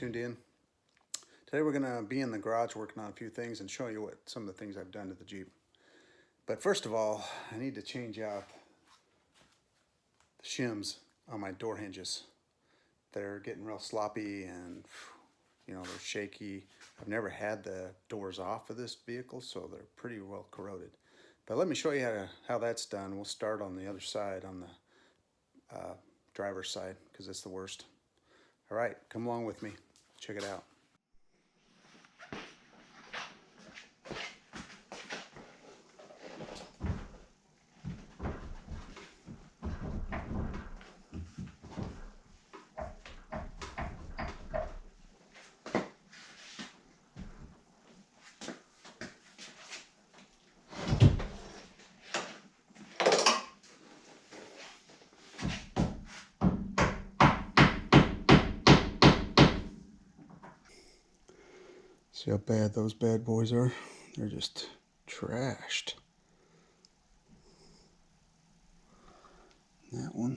tuned in. Today we're going to be in the garage working on a few things and show you what some of the things I've done to the Jeep. But first of all, I need to change out the shims on my door hinges. They're getting real sloppy and they're shaky. I've never had the doors off of this vehicle, so they're pretty well corroded. But let me show you how that's done. We'll start on the other side, on the driver's side, because it's the worst. All right, come along with me. Check it out. See how bad those bad boys are? They're just trashed. That one,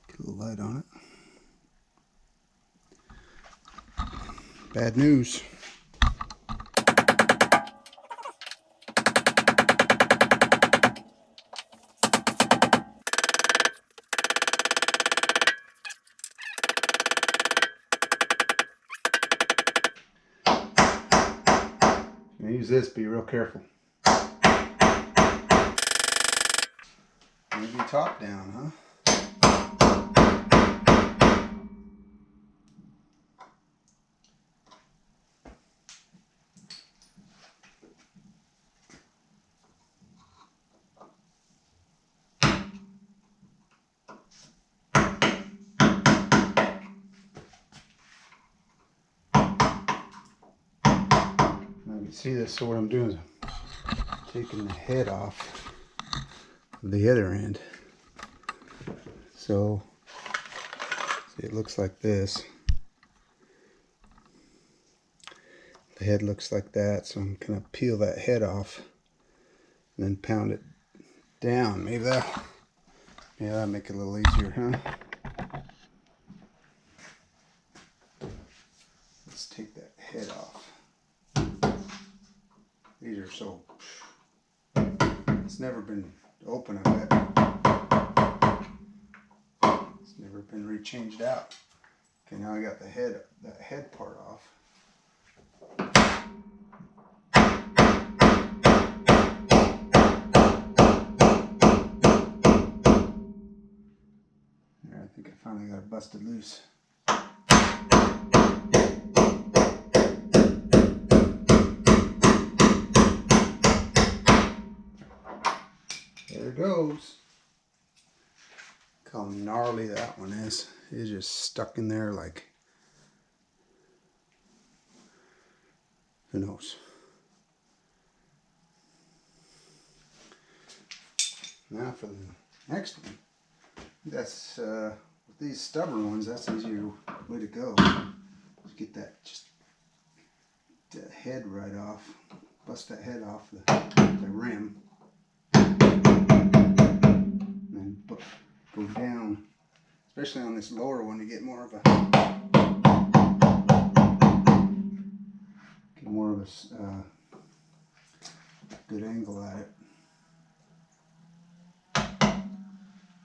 get a little light on it. Bad news. Use this, be real careful. Maybe top down, huh? You see this, so what I'm doing is I'm taking the head off the other end. So see, it looks like this. The head looks like that, so I'm gonna peel that head off and then pound it down. Maybe that'll make it a little easier, huh? Let's take that head off. These are so, it's never been open, I bet. It's never been rechanged out. Okay, now I got that head part off. There, I think I finally got it busted loose. There it goes. Look how gnarly that one is. It's just stuck in there like, who knows. Now for the next one. That's with these stubborn ones, that's the easier way to go. Just get that head right off. Bust that head off the rim. Go down, especially on this lower one, to get more of a good angle at it.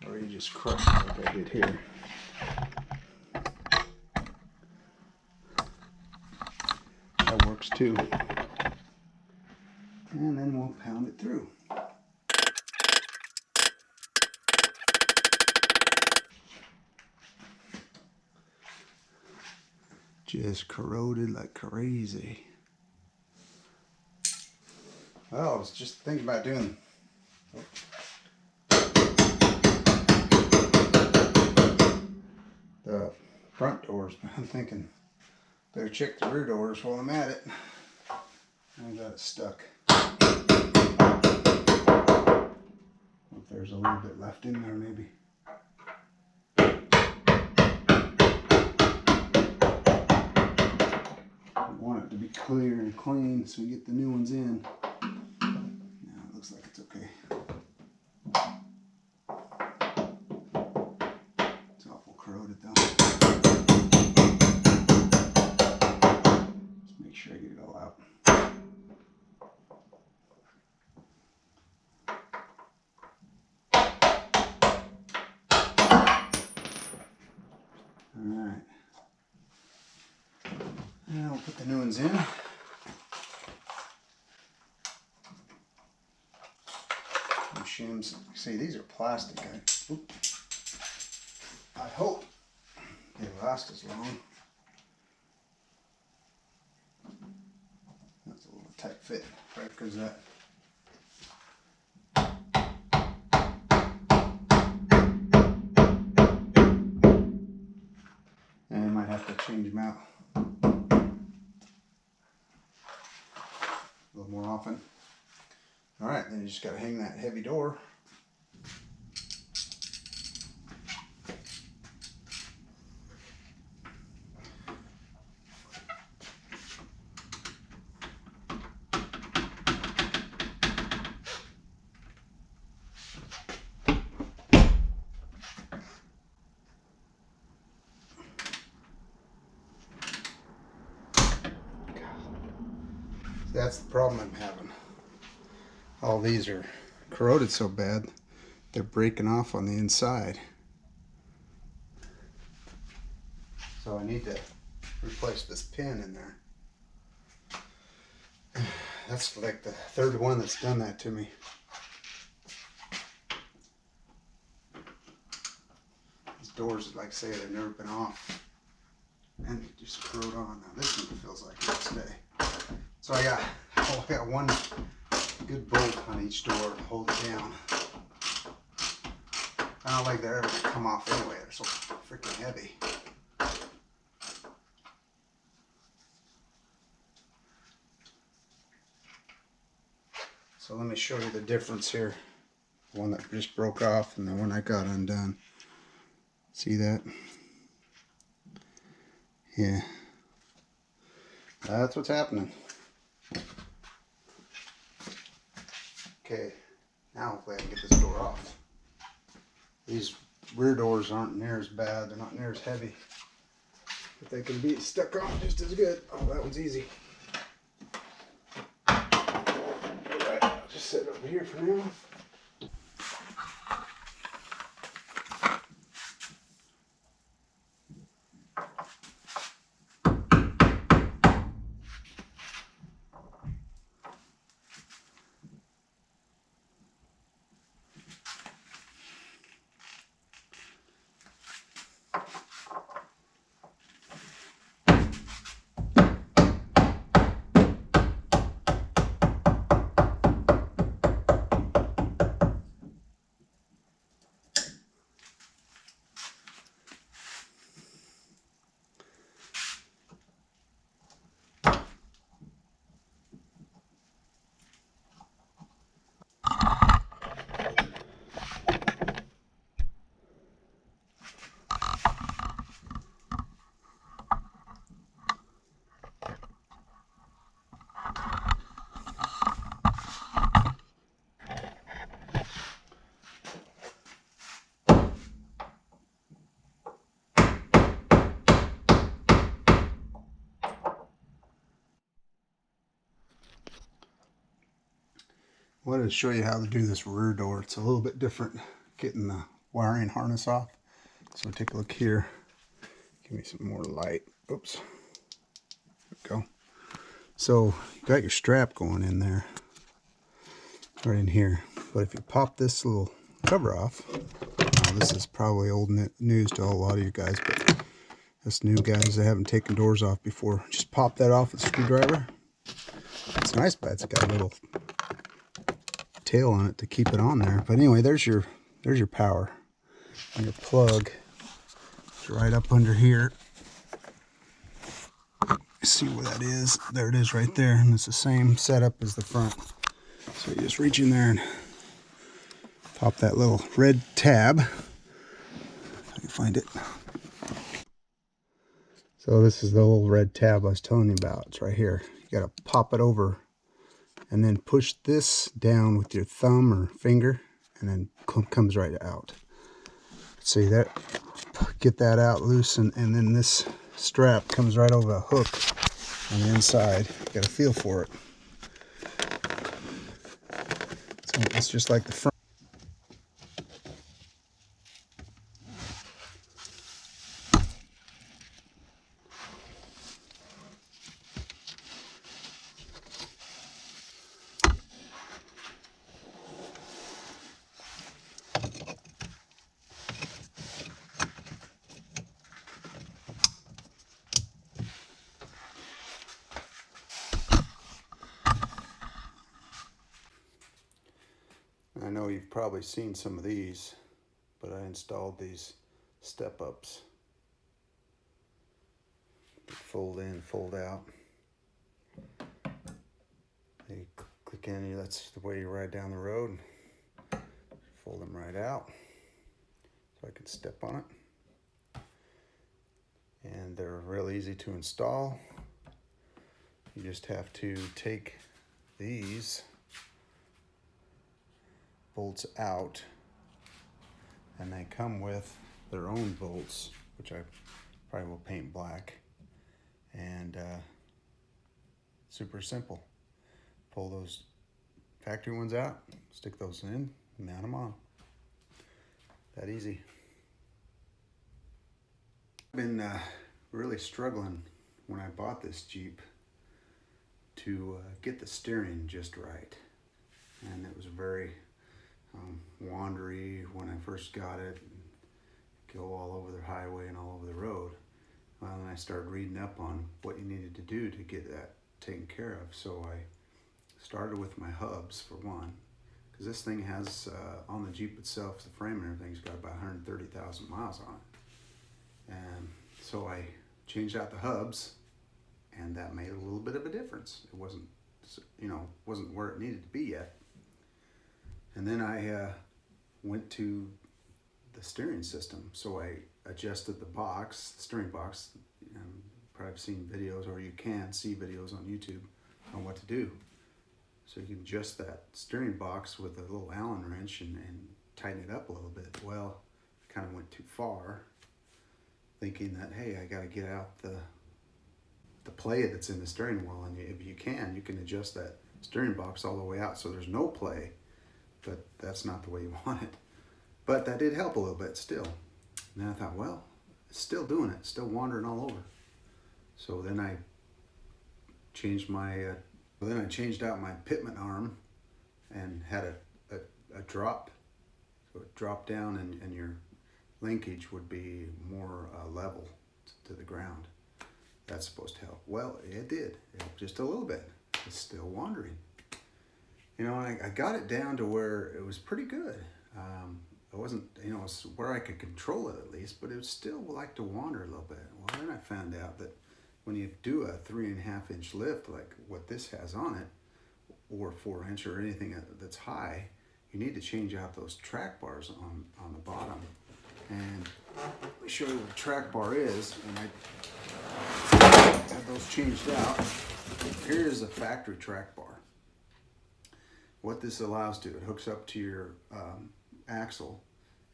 Or you just crush it like I did here. That works too. And then we'll pound it through. Just corroded like crazy. Well, I was just thinking about doing the front doors, but I'm thinking better check the rear doors while I'm at it. I got it stuck. If there's a little bit left in there, maybe. Want it to be clear and clean so we get the new ones in. Now it looks like it's okay. It's awful corroded though. Put the new ones in. New shims. See, these are plastic. I hope they last as long. That's a little tight fit, right? Because that. And I might have to change them out a little more often. All right, then you just got to hang that heavy door. That's the problem I'm having. All these are corroded so bad, they're breaking off on the inside. So I need to replace this pin in there. That's like the third one that's done that to me. These doors, like I say, they've never been off. And they just corrode on. Now this one feels like it'll stay. So I got one good bolt on each door to hold it down. I don't like they're ever going to come off anyway. They're so freaking heavy. So let me show you the difference here. The one that just broke off and the one I got undone. See that? Yeah. That's what's happening. Okay, now hopefully I can get this door off. These rear doors aren't near as bad, they're not near as heavy. But they can be stuck on just as good. Oh, that one's easy. Alright, I'll just set it over here for now. I wanted to show you how to do this rear door. It's a little bit different getting the wiring harness off. So take a look here. Give me some more light. Oops. There we go. So you got your strap going in there, right in here. But if you pop this little cover off, now this is probably old news to a lot of you guys, but us new guys that haven't taken doors off before, just pop that off with a screwdriver. It's nice, but it's got a little tail on it to keep it on there. But anyway, there's your power, and your plug is right up under here. See where that is? There it is right there, and it's the same setup as the front. So you just reach in there and pop that little red tab, if I can find it. So this is the little red tab I was telling you about. It's right here. You gotta pop it over and then push this down with your thumb or finger, and then comes right out. See that? Get that out loose, and then this strap comes right over a hook on the inside. You got to feel for it. So it's just like the front. know you've probably seen some of these, but I installed these step-ups that fold in, fold out. You click in, that's the way you ride down the road. Fold them right out so I can step on it. And they're real easy to install. You just have to take these bolts out, and they come with their own bolts, which I probably will paint black. And super simple. Pull those factory ones out, stick those in, mount them on. That easy. I've been really struggling when I bought this Jeep to get the steering just right. And it was very wandery when I first got it. Go all over the highway and all over the road. Well, then I started reading up on what you needed to do to get that taken care of. So I started with my hubs for one, because this thing has, on the Jeep itself, the frame and everything's got about 130,000 miles on it. And so I changed out the hubs, and that made a little bit of a difference. It wasn't, wasn't where it needed to be yet. And then I went to the steering system. So I adjusted the box, the steering box. Probably seen videos, or you can see videos on YouTube on what to do. So you can adjust that steering box with a little Allen wrench and tighten it up a little bit. Well, I kind of went too far, thinking that, hey, I got to get out the play that's in the steering wheel. And if you can adjust that steering box all the way out so there's no play, but that's not the way you want it. But that did help a little bit still. And then I thought, well, it's still doing it, still wandering all over. So then I changed out my pitman arm and had a drop. So it dropped down, and your linkage would be more level to the ground. That's supposed to help. Well, it did. It helped just a little bit. It's still wandering. And I got it down to where it was pretty good. It wasn't, it's where I could control it at least, but it would still like to wander a little bit. Well, then I found out that when you do a 3.5 inch lift, like what this has on it, or 4 inch or anything that's high, you need to change out those track bars on the bottom. And let me show you what a track bar is. And I had those changed out. Here is a factory track bar. What this allows to, it hooks up to your axle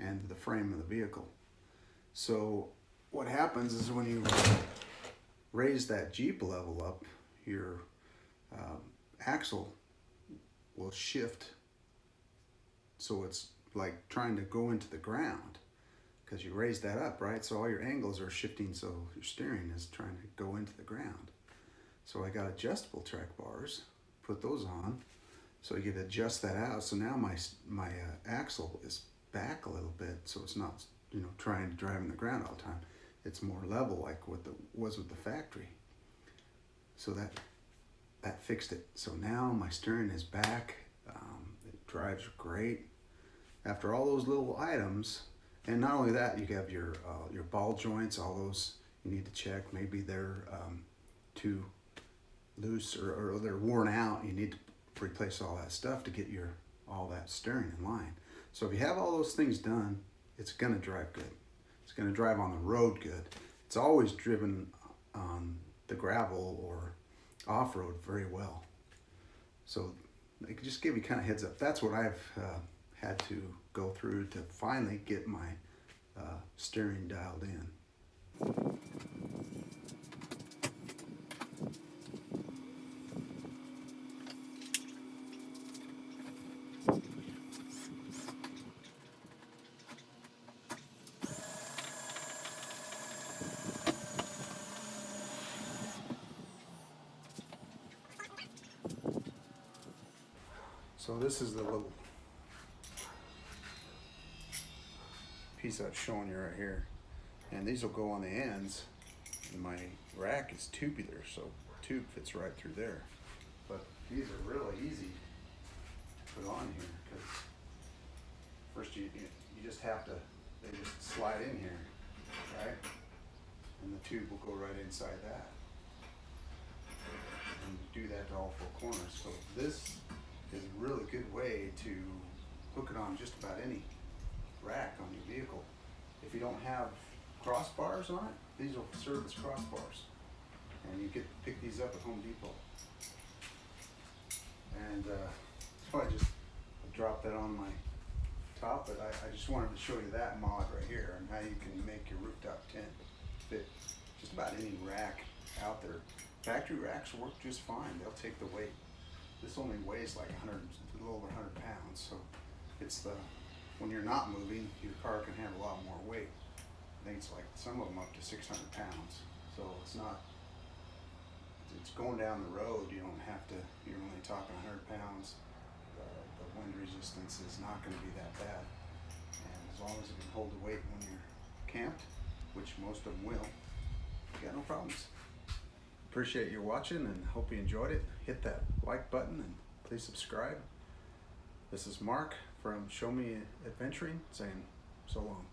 and the frame of the vehicle. So what happens is when you raise that Jeep level up, your axle will shift, so it's like trying to go into the ground because you raise that up, right? So all your angles are shifting, so your steering is trying to go into the ground. So I got adjustable track bars, put those on, so you can adjust that out. So now my axle is back a little bit, so it's not trying to drive in the ground all the time. It's more level, like what was with the factory. So that fixed it. So now my steering is back. It drives great. After all those little items, and not only that, you have your ball joints, all those you need to check. Maybe they're too loose or they're worn out. You need to replace all that stuff to get all that steering in line. So if you have all those things done, it's gonna drive good. It's gonna drive on the road good. It's always driven on the gravel or off-road very well. So I could just give you kind of heads up. That's what I've had to go through to finally get my steering dialed in. So this is the little piece I'm showing you right here. And these will go on the ends. And my rack is tubular, so tube fits right through there. But these are really easy to put on here because just have to, they just slide in here, right? And the tube will go right inside that. And do that to all four corners. So this is a really good way to hook it on just about any rack on your vehicle. If you don't have crossbars on it, these will serve as crossbars. And you get to pick these up at Home Depot. And so I just dropped that on my top, but I just wanted to show you that mod right here and how you can make your rooftop tent fit just about any rack out there. Factory racks work just fine. They'll take the weight. This only weighs like a little over 100 pounds. So it's when you're not moving, your car can have a lot more weight. I think it's like some of them up to 600 pounds. So it's not, it's going down the road. You don't have to, you're only talking 100 pounds. The wind resistance is not going to be that bad. And as long as it can hold the weight when you're camped, which most of them will, you got no problems. Appreciate you watching and hope you enjoyed it. Hit that like button and please subscribe. This is Mark from Show Me Adventuring saying so long.